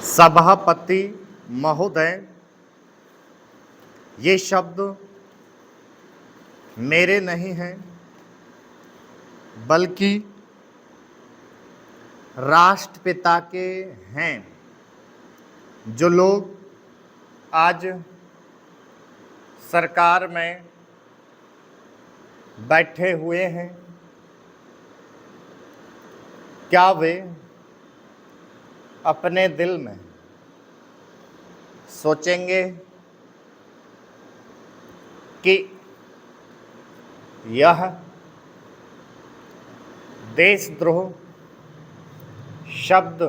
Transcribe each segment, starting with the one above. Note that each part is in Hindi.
सभापति महोदय, ये शब्द मेरे नहीं हैं, बल्कि राष्ट्रपिता के हैं। जो लोग आज सरकार में बैठे हुए हैं, क्या वे अपने दिल में सोचेंगे कि यह देशद्रोह शब्द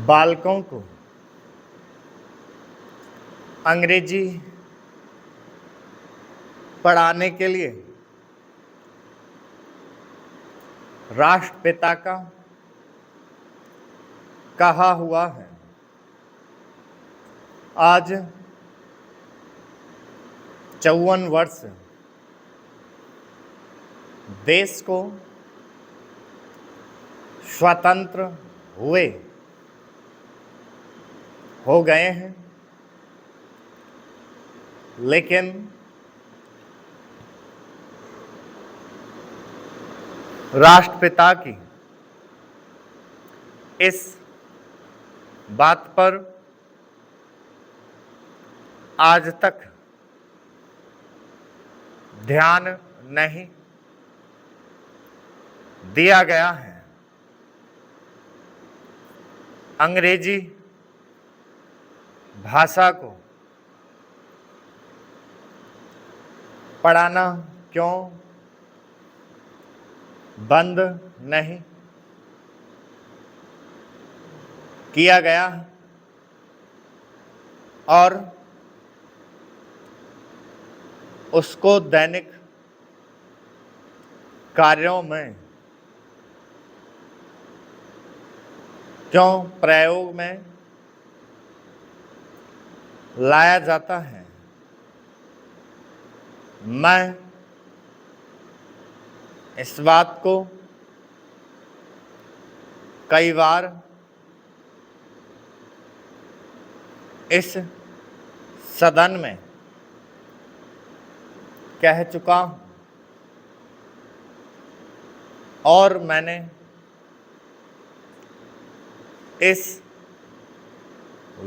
बालकों को अंग्रेजी पढ़ाने के लिए राष्ट्रपिता का कहा हुआ है? आज 54 वर्ष देश को स्वतंत्र हुए हो गए हैं, लेकिन राष्ट्रपिता की इस बात पर आज तक ध्यान नहीं दिया गया है। अंग्रेजी भाषा को पढ़ाना क्यों बंद नहीं किया गया और उसको दैनिक कार्यों में क्यों प्रयोग में लाया जाता है? मैं इस बात को कई बार इस सदन में कह चुका हूं और मैंने इस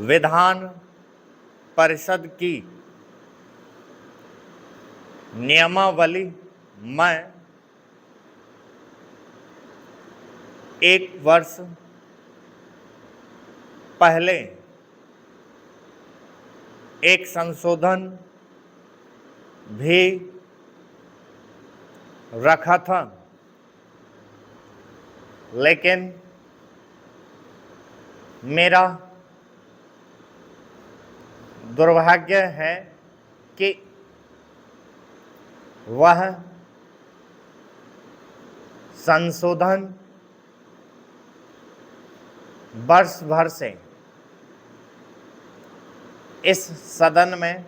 विधान परिषद की नियमावली में 1 वर्ष पहले एक संशोधन भी रखा था, लेकिन मेरा दुर्भाग्य है कि वह संशोधन वर्ष भर से इस सदन में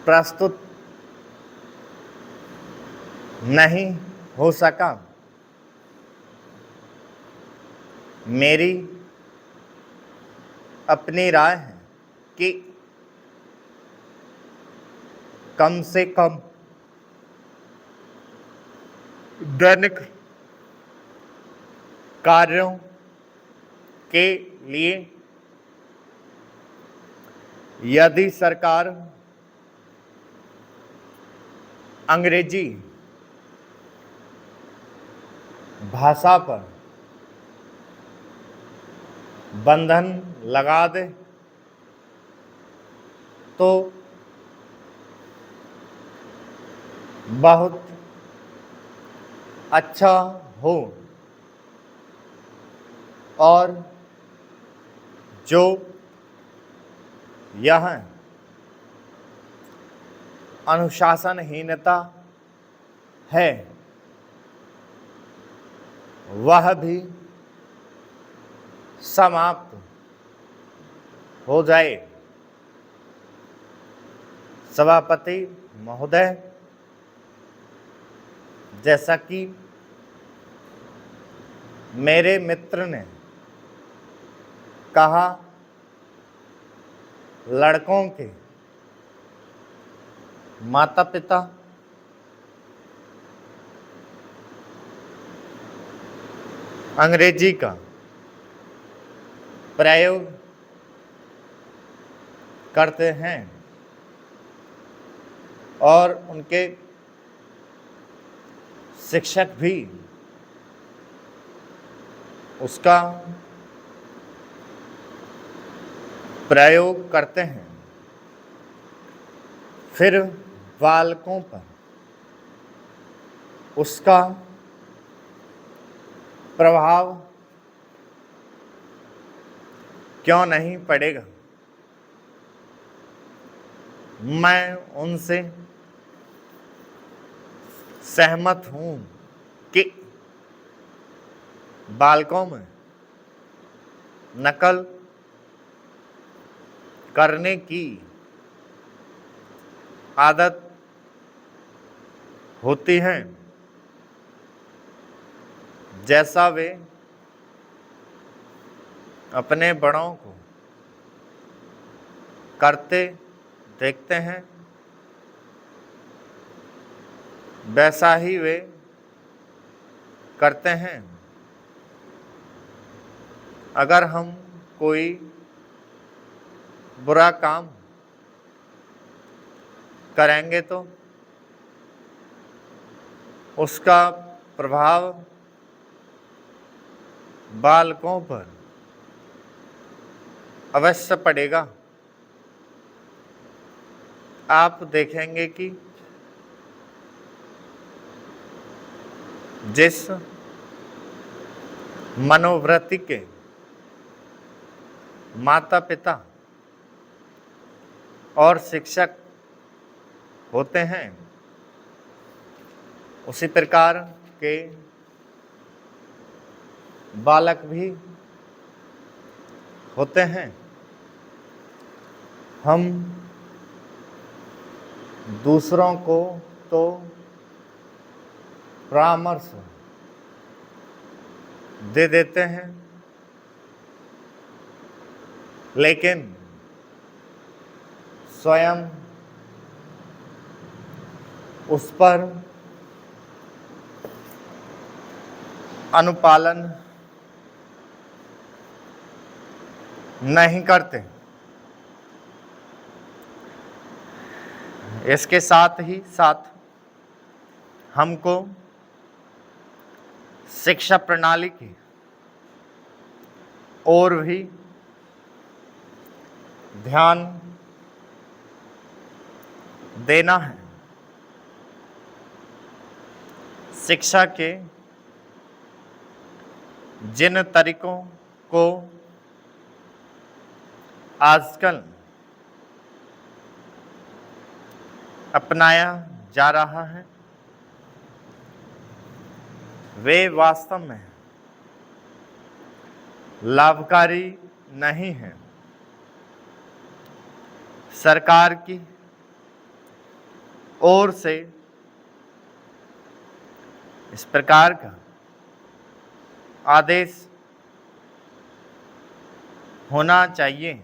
प्रस्तुत नहीं हो सका। मेरी अपनी राय है कि कम से कम दैनिक कार्यों के लिए यदि सरकार अंग्रेजी भाषा पर बंधन लगा दे तो बहुत अच्छा हो, और जो यह अनुशासनहीनता है वह भी समाप्त हो जाए। सभापति महोदय, जैसा कि मेरे मित्र ने कहा, लड़कों के माता पिता अंग्रेजी का प्रयोग करते हैं और उनके शिक्षक भी उसका प्रयोग करते हैं, फिर बालकों पर उसका प्रभाव क्यों नहीं पड़ेगा। मैं उनसे सहमत हूं कि बालकों में नकल करने की आदत होती है, जैसा वे अपने बड़ों को करते देखते हैं, वैसा ही वे करते हैं। अगर हम कोई बुरा काम करेंगे तो उसका प्रभाव बालकों पर अवश्य पड़ेगा। आप देखेंगे कि जिस मनोवृत्ति के माता पिता और शिक्षक होते हैं, उसी प्रकार के बालक भी होते हैं। हम दूसरों को तो परामर्श दे देते हैं, लेकिन स्वयं उस पर अनुपालन नहीं करते। इसके साथ ही साथ हमको शिक्षा प्रणाली की ओर भी ध्यान देना है। शिक्षा के जिन तरीकों को आजकल अपनाया जा रहा है, वे वास्तव में लाभकारी नहीं हैं। सरकार की ओर से इस प्रकार का आदेश होना चाहिए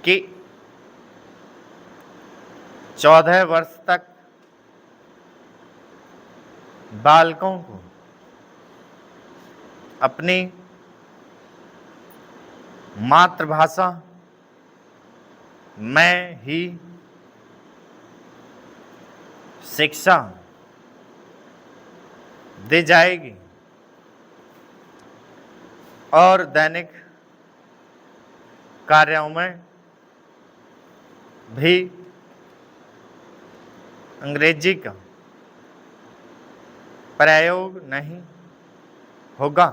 कि 14 वर्ष तक बालकों को अपनी मातृभाषा में ही शिक्षा दी जाएगी और दैनिक कार्यों में भी अंग्रेजी का प्रयोग नहीं होगा।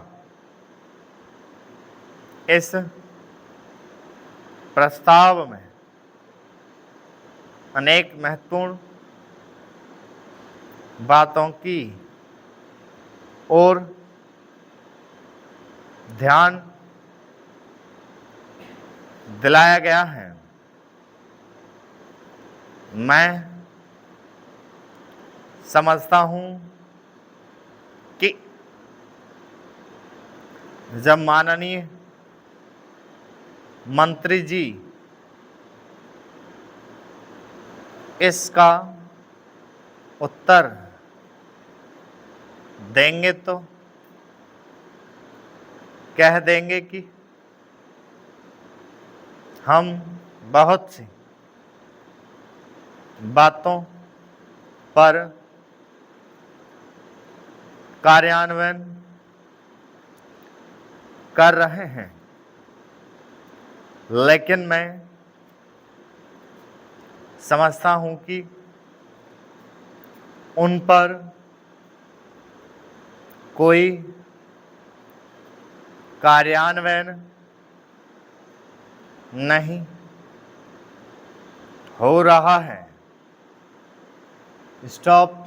इस प्रस्ताव में अनेक महत्वपूर्ण बातों की ओर ध्यान दिलाया गया है। मैं समझता हूँ कि जब माननीय मंत्री जी इसका उत्तर देंगे तो कह देंगे कि हम बहुत सी बातों पर कार्यान्वयन कर रहे हैं, लेकिन मैं समझता हूं कि उन पर कोई कार्यान्वयन नहीं हो रहा है। स्टॉप